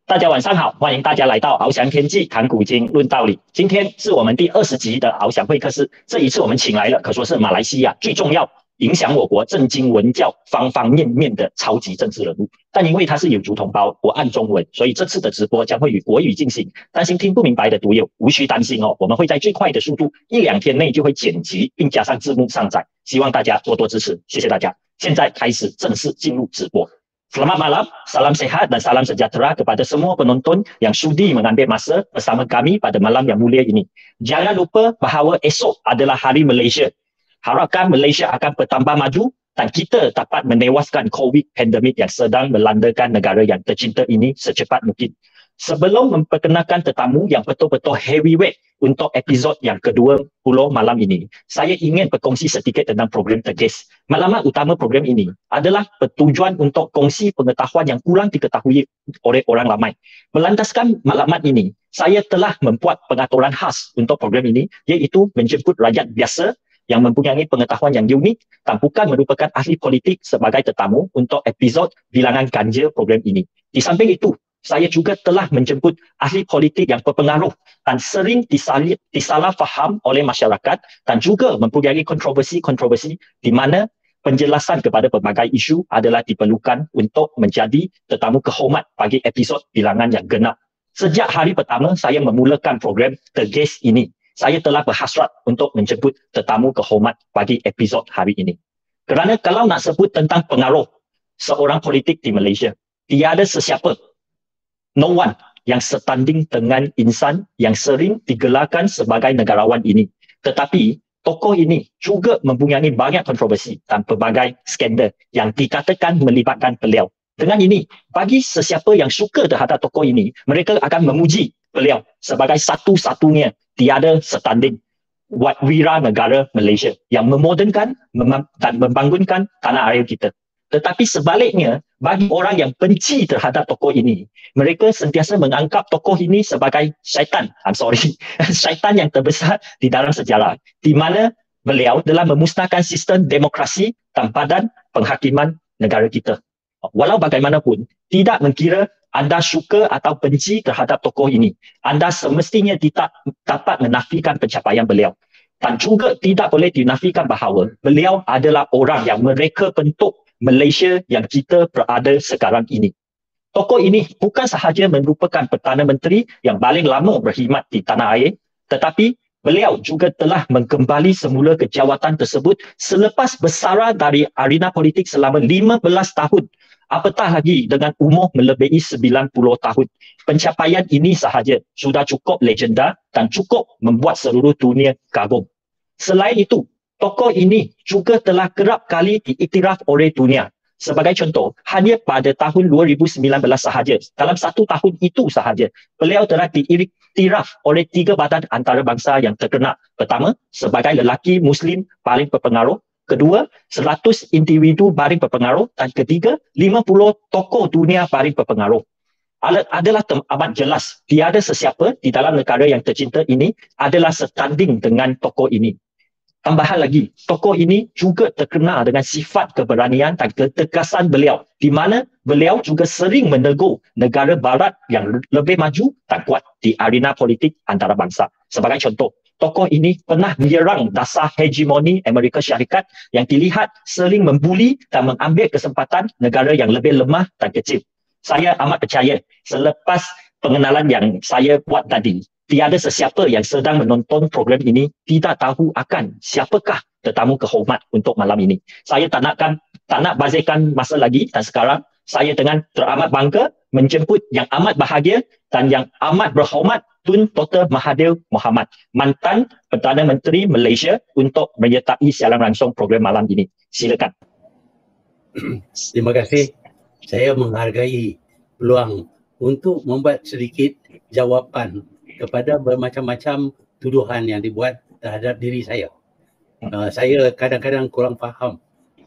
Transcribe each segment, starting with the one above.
大家晚上好，欢迎大家来到翱翔天际谈古今论道理。今天是我们第20集的翱翔会客室，这一次我们请来了可说是马来西亚最重要、影响我国政经文教方方面面的超级政治人物。但因为他是有族同胞，我按中文，所以这次的直播将会以国语进行。担心听不明白的读友无需担心哦，我们会在最快的速度1-2天内就会剪辑并加上字幕上载，希望大家多多支持，谢谢大家。现在开始正式进入直播。Selamat malam, salam sehat dan salam sejahtera kepada semua penonton yang sudi mengambil masa bersama kami pada malam yang mulia ini. Jangan lupa bahawa esok adalah Hari Malaysia. Harapkan Malaysia akan bertambah maju dan kita dapat menewaskan COVID pandemik yang sedang melandakan negara yang tercinta ini secepat mungkin. Sebelum memperkenalkan tetamu yang betul-betul heavyweight untuk episod yang ke-20 malam ini, saya ingin berkongsi sedikit tentang program The Guest. Maklumat utama program ini adalah bertujuan untuk kongsi pengetahuan yang kurang diketahui oleh orang ramai. Melandaskan maklumat ini, saya telah membuat pengaturan khas untuk program ini, iaitu menjemput rakyat biasa yang mempunyai pengetahuan yang unik dan bukan merupakan ahli politik sebagai tetamu untuk episod bilangan ganja program ini. Di samping itu, saya juga telah menjemput ahli politik yang berpengaruh dan sering disalah faham oleh masyarakat dan juga mempunyai kontroversi di mana penjelasan kepada pelbagai isu adalah diperlukan untuk menjadi tetamu kehormat bagi episod bilangan yang genap. Sejak hari pertama saya memulakan program The Guest ini, saya telah berhasrat untuk menjemput tetamu kehormat bagi episod hari ini. Kerana kalau nak sebut tentang pengaruh seorang politik di Malaysia, tiada sesiapa, no one yang setanding dengan insan yang sering digelarkan sebagai negarawan ini. Tetapi tokoh ini juga mempunyai banyak kontroversi dan pelbagai skandal yang dikatakan melibatkan beliau. Dengan ini, bagi sesiapa yang suka terhadap tokoh ini, mereka akan memuji beliau sebagai satu-satunya tiada setanding wira negara Malaysia yang memodernkan dan membangunkan tanah air kita. Tetapi sebaliknya, bagi orang yang benci terhadap tokoh ini, mereka sentiasa menganggap tokoh ini sebagai syaitan. Syaitan yang terbesar di dalam sejarah, di mana beliau telah memusnahkan sistem demokrasi dan badan penghakiman negara kita. Walau bagaimanapun, tidak mengkira anda suka atau benci terhadap tokoh ini, anda semestinya tidak dapat menafikan pencapaian beliau. Dan juga tidak boleh dinafikan bahawa beliau adalah orang yang mereka bentuk Malaysia yang kita berada sekarang ini. Tokoh ini bukan sahaja merupakan Perdana Menteri yang paling lama berkhidmat di tanah air, tetapi beliau juga telah menggembali semula ke jawatan tersebut selepas bersara dari arena politik selama 15 tahun. Apatah lagi dengan umur melebihi 90 tahun. Pencapaian ini sahaja sudah cukup legenda dan cukup membuat seluruh dunia kagum. Selain itu, tokoh ini juga telah kerap kali diiktiraf oleh dunia. Sebagai contoh, hanya pada tahun 2019 sahaja, dalam 1 tahun itu sahaja, beliau telah diiktiraf oleh 3 badan antarabangsa yang terkenal. Pertama, sebagai lelaki Muslim paling berpengaruh. Kedua, 100 individu paling berpengaruh. Dan ketiga, 50 tokoh dunia paling berpengaruh. Adalah amat jelas, tiada sesiapa di dalam negara yang tercinta ini adalah setanding dengan tokoh ini. Tambahan lagi, tokoh ini juga terkenal dengan sifat keberanian dan ketegasan beliau, di mana beliau juga sering menegur negara barat yang lebih maju dan kuat di arena politik antarabangsa. Sebagai contoh, tokoh ini pernah menyerang dasar hegemoni Amerika Syarikat yang dilihat sering membuli dan mengambil kesempatan negara yang lebih lemah dan kecil. Saya amat percaya selepas pengenalan yang saya buat tadi, tiada sesiapa yang sedang menonton program ini tidak tahu akan siapakah tetamu kehormat untuk malam ini. Saya tak nak bazirkan masa lagi, dan sekarang saya dengan teramat bangga menjemput yang amat bahagia dan yang amat berhormat Tun Dr. Mahathir Mohamad, mantan Perdana Menteri Malaysia, untuk menyertai siaran langsung program malam ini. Silakan. Terima kasih. Saya menghargai peluang untuk membuat sedikit jawapan kepada bermacam-macam tuduhan yang dibuat terhadap diri saya. Saya kadang-kadang kurang faham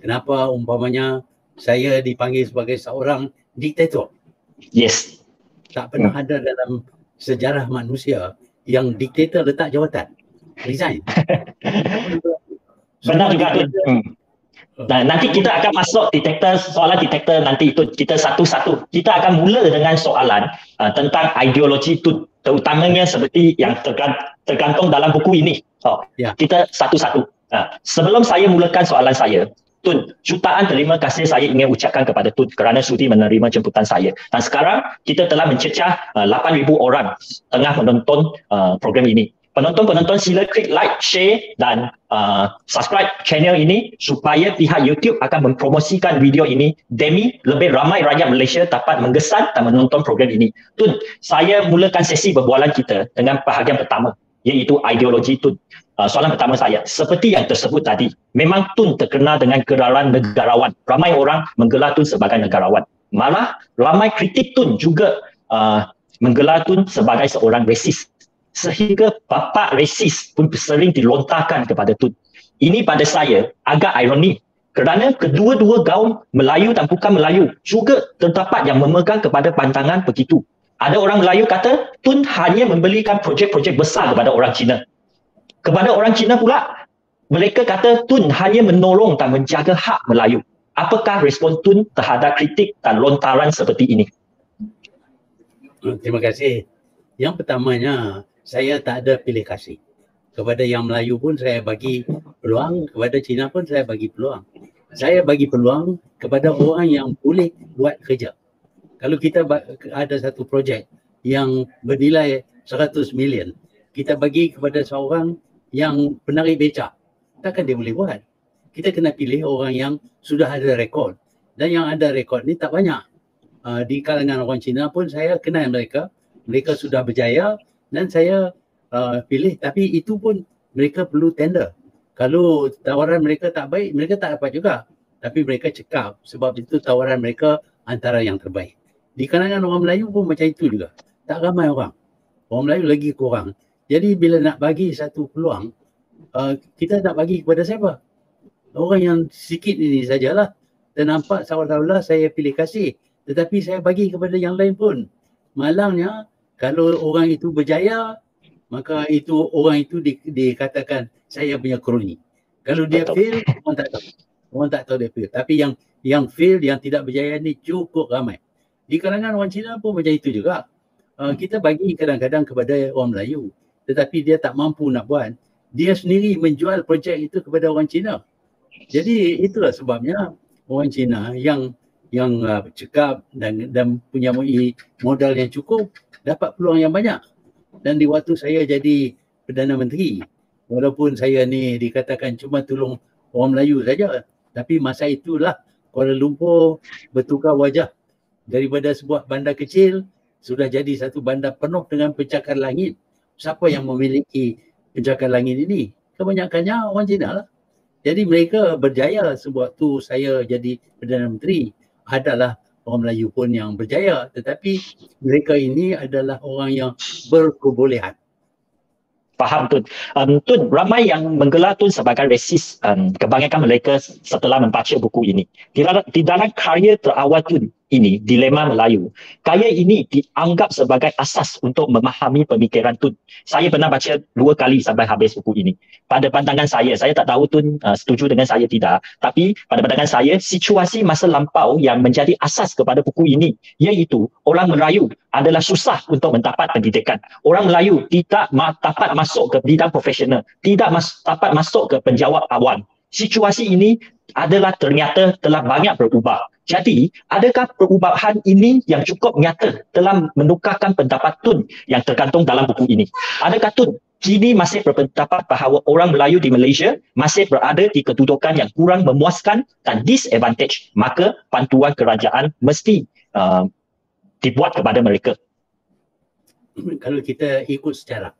kenapa umpamanya saya dipanggil sebagai seorang diktator. Yes. Tak pernah ada dalam sejarah manusia yang diktator letak jawatan, resign. Benar juga. Dan nanti kita akan masuk soalan detektor nanti itu kita satu-satu. Kita akan mula dengan soalan tentang ideologi TUN, terutamanya seperti yang tergantung dalam buku ini. Kita satu-satu. Sebelum saya mulakan soalan saya, Tun, jutaan terima kasih saya ingin ucapkan kepada Tun kerana sudi menerima jemputan saya. Dan sekarang kita telah mencecah 8,000 orang tengah menonton program ini. Penonton-penonton sila klik like, share dan subscribe channel ini supaya pihak YouTube akan mempromosikan video ini demi lebih ramai rakyat Malaysia dapat menggesan dan menonton program ini. Tun, saya mulakan sesi berbualan kita dengan bahagian pertama, iaitu ideologi Tun. Soalan pertama saya, seperti yang tersebut tadi, memang Tun terkenal dengan gelaran negarawan. Ramai orang menggelar Tun sebagai negarawan. Malah ramai kritik Tun juga menggelar Tun sebagai seorang resis. Sehingga bapa resis pun sering dilontarkan kepada Tun. Ini pada saya agak ironik kerana kedua-dua kaum Melayu dan bukan Melayu juga terdapat yang memegang kepada pandangan begitu. Ada orang Melayu kata Tun hanya memberikan projek-projek besar kepada orang Cina. Kepada orang Cina pula, mereka kata Tun hanya menolong dan menjaga hak Melayu. Apakah respon Tun terhadap kritik dan lontaran seperti ini? Terima kasih. Yang pertamanya, saya tak ada pilih kasih. Kepada yang Melayu pun saya bagi peluang, kepada Cina pun saya bagi peluang. Saya bagi peluang kepada orang yang boleh buat kerja. Kalau kita ada satu projek yang bernilai 100 million, kita bagi kepada seorang yang penarik becak, takkan dia boleh buat. Kita kena pilih orang yang sudah ada rekod. Dan yang ada rekod ni tak banyak. Di kalangan orang Cina pun saya kenal mereka. Mereka sudah berjaya dan saya pilih, tapi itu pun mereka perlu tender. Kalau tawaran mereka tak baik, mereka tak dapat juga. Tapi mereka cekap sebab itu tawaran mereka antara yang terbaik. Di kalangan orang Melayu pun macam itu juga. Tak ramai orang. Orang Melayu lagi kurang. Jadi bila nak bagi satu peluang, kita nak bagi kepada siapa? Orang yang sikit ini sajalah. Dan nampak seolah-olah saya pilih kasih. Tetapi saya bagi kepada yang lain pun. Malangnya, kalau orang itu berjaya, maka orang itu dikatakan saya punya kroni. Kalau dia fail, orang tak tahu. Orang tak tahu dia fail. Tapi yang fail, yang tidak berjaya ni cukup ramai. Di kalangan orang Cina pun macam itu juga. Kita bagi kadang-kadang kepada orang Melayu. Tetapi dia tak mampu nak buat. Dia sendiri menjual projek itu kepada orang Cina. Jadi itulah sebabnya orang Cina yang cekap dan punya modal yang cukup dapat peluang yang banyak. Dan di waktu saya jadi Perdana Menteri, walaupun saya ni dikatakan cuma tolong orang Melayu saja, tapi masa itulah Kuala Lumpur bertukar wajah. Daripada sebuah bandar kecil sudah jadi satu bandar penuh dengan pencakar langit. Siapa yang memiliki pencakar langit ini? Kebanyakannya orang Cina lah. Jadi mereka berjaya sewaktu saya jadi Perdana Menteri. Adalah orang Melayu pun yang berjaya, tetapi mereka ini adalah orang yang berkebolehan. Faham Tun. Tun, ramai yang menggelar Tun sebagai resis. Kebanyakan mereka setelah membaca buku ini. Di dalam karya terawal Tun ini, Dilema Melayu, karya ini dianggap sebagai asas untuk memahami pemikiran Tun. Saya pernah baca 2 kali sampai habis buku ini. Pada pandangan saya tak tahu Tun setuju dengan saya tidak, tapi pada pandangan saya, situasi masa lampau yang menjadi asas kepada buku ini, iaitu orang Melayu adalah susah untuk mendapat pendidikan. Orang Melayu tidak dapat masuk ke bidang profesional, tidak dapat masuk ke penjawat awam. Situasi ini adalah ternyata telah banyak berubah. Jadi, adakah perubahan ini yang cukup nyata telah menukarkan pendapat Tun yang tergantung dalam buku ini? Adakah Tun kini masih berpendapat bahawa orang Melayu di Malaysia masih berada di kedudukan yang kurang memuaskan dan disadvantage, maka bantuan kerajaan mesti dibuat kepada mereka? Kalau kita ikut sejarah,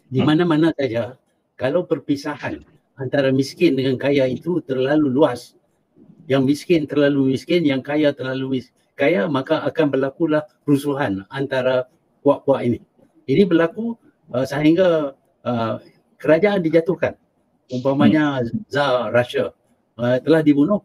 di mana-mana saja, kalau perpisahan antara miskin dengan kaya itu terlalu luas, yang miskin terlalu miskin, yang kaya terlalu kaya, maka akan berlakulah rusuhan antara puak-puak ini. Ini berlaku sehingga kerajaan dijatuhkan. Umpamanya Tsar Russia telah dibunuh.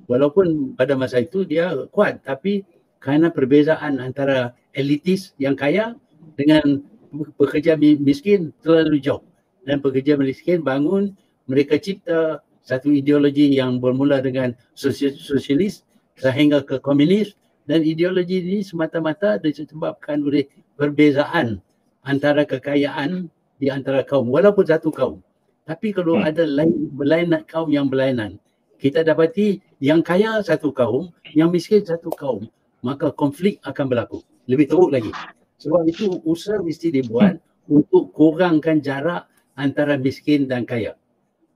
Walaupun pada masa itu dia kuat, tapi kerana perbezaan antara elitis yang kaya dengan pekerja miskin terlalu jauh. Dan pekerja miskin bangun, mereka cipta satu ideologi yang bermula dengan sosialis sehingga ke komunis, dan ideologi ini semata-mata disebabkan oleh perbezaan antara kekayaan di antara kaum, walaupun satu kaum. Tapi kalau ada berlainan kaum yang berlainan, kita dapati yang kaya satu kaum, yang miskin satu kaum, maka konflik akan berlaku. Lebih teruk lagi. Sebab itu usaha mesti dibuat untuk kurangkan jarak antara miskin dan kaya.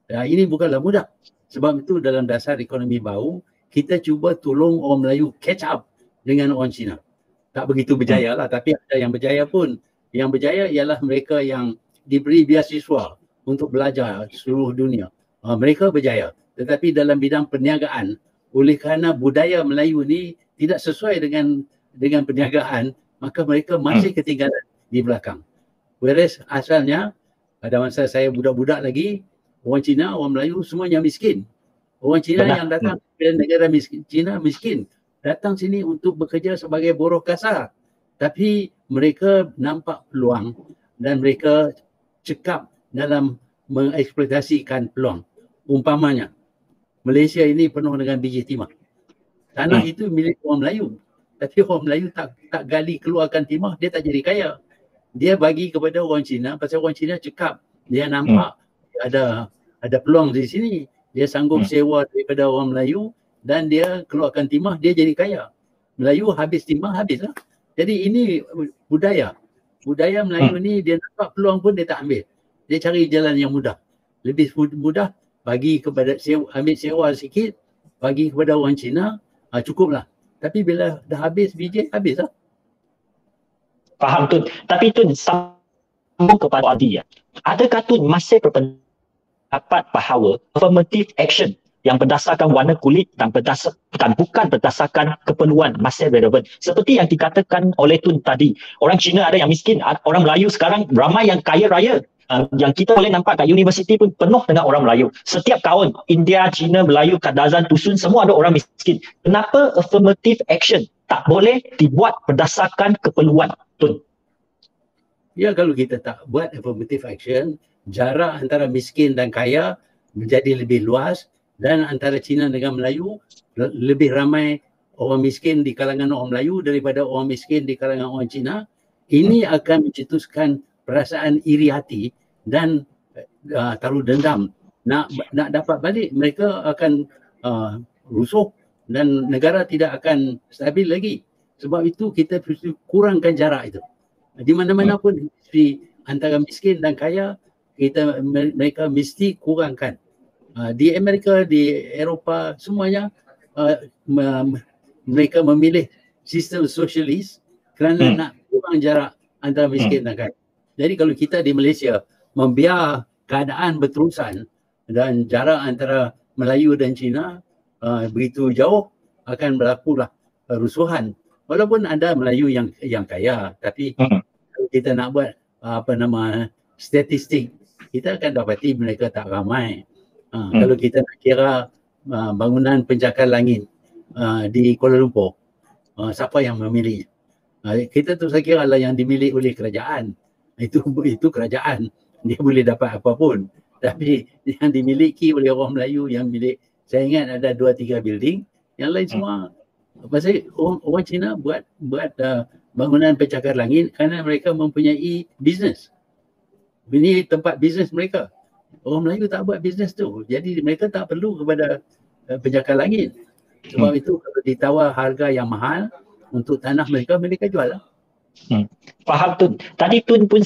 Ini bukanlah mudah. Sebab itu dalam dasar ekonomi baru, kita cuba tolong orang Melayu catch up dengan orang Cina. Tak begitu berjaya lah, tapi ada yang berjaya pun. Yang berjaya ialah mereka yang diberi beasiswa untuk belajar seluruh dunia. Mereka berjaya. Tetapi dalam bidang perniagaan, oleh kerana budaya Melayu ni tidak sesuai dengan perniagaan, maka mereka masih ketinggalan di belakang. Whereas asalnya, pada masa saya budak-budak lagi, orang Cina, orang Melayu semuanya miskin. Orang Cina yang datang ke negara Cina miskin. Datang sini untuk bekerja sebagai buruh kasar. Tapi mereka nampak peluang dan mereka cekap dalam mengeksploitasikan peluang. Umpamanya, Malaysia ini penuh dengan biji timah. Tanah itu milik orang Melayu. Tapi orang Melayu tak gali keluarkan timah, dia tak jadi kaya. Dia bagi kepada orang Cina, pasal orang Cina cekap. Dia nampak ada peluang di sini. Dia sanggup sewa daripada orang Melayu dan dia keluarkan timah, dia jadi kaya. Melayu habis timah, habislah. Jadi ini budaya. Budaya Melayu ni dia nampak peluang pun dia tak ambil. Dia cari jalan yang mudah. Lebih mudah bagi kepada ambil sewa sikit, bagi kepada orang Cina, cukuplah. Tapi bila dah habis biji, habislah. Faham Tun. Tapi Tun, sambung kepada Adi ya. Adakah Tun masih berpendapat bahawa affirmative action yang berdasarkan warna kulit dan bukan berdasarkan keperluan masih relevan? Seperti yang dikatakan oleh Tun tadi, orang Cina ada yang miskin, orang Melayu sekarang ramai yang kaya raya. Yang kita boleh nampak kat universiti pun penuh dengan orang Melayu. Setiap kawan, India, Cina, Melayu, Kadazan, Dusun, semua ada orang miskin. Kenapa affirmative action tak boleh dibuat berdasarkan keperluan, Tun? Ya, kalau kita tak buat affirmative action, jarak antara miskin dan kaya menjadi lebih luas, dan antara Cina dengan Melayu lebih ramai orang miskin di kalangan orang Melayu daripada orang miskin di kalangan orang Cina. Ini akan mencetuskan perasaan iri hati dan taruh dendam. Nak dapat balik, mereka akan rusuh dan negara tidak akan stabil lagi. Sebab itu kita perlu kurangkan jarak itu. Di mana-mana pun di antara miskin dan kaya, mereka mesti kurangkan. Di Amerika, di Eropah, semuanya mereka memilih sistem sosialis kerana nak kurang jarak antara miskin dan kaya. Jadi kalau kita di Malaysia membiar keadaan berterusan dan jarak antara Melayu dan Cina begitu jauh, akan berlakulah rusuhan. Walaupun ada Melayu yang kaya, tapi kalau kita nak buat statistik, kita akan dapati mereka tak ramai. Kalau kita nak kira bangunan pencakar langit di Kuala Lumpur, siapa yang memilih? Kita tu saya kira lah yang dimiliki oleh kerajaan. Itu kerajaan, dia boleh dapat apa pun. Tapi yang dimiliki oleh orang Melayu yang milik, saya ingat ada 2-3 building, yang lain semua pasal orang Cina buat bangunan pencakar langit kerana mereka mempunyai bisnes. Ini tempat bisnes mereka. Orang Melayu tak buat bisnes tu, jadi mereka tak perlu kepada pencakar langit. Sebab itu kalau ditawar harga yang mahal untuk tanah mereka, mereka jual lah. Faham Tun. Tadi Tun pun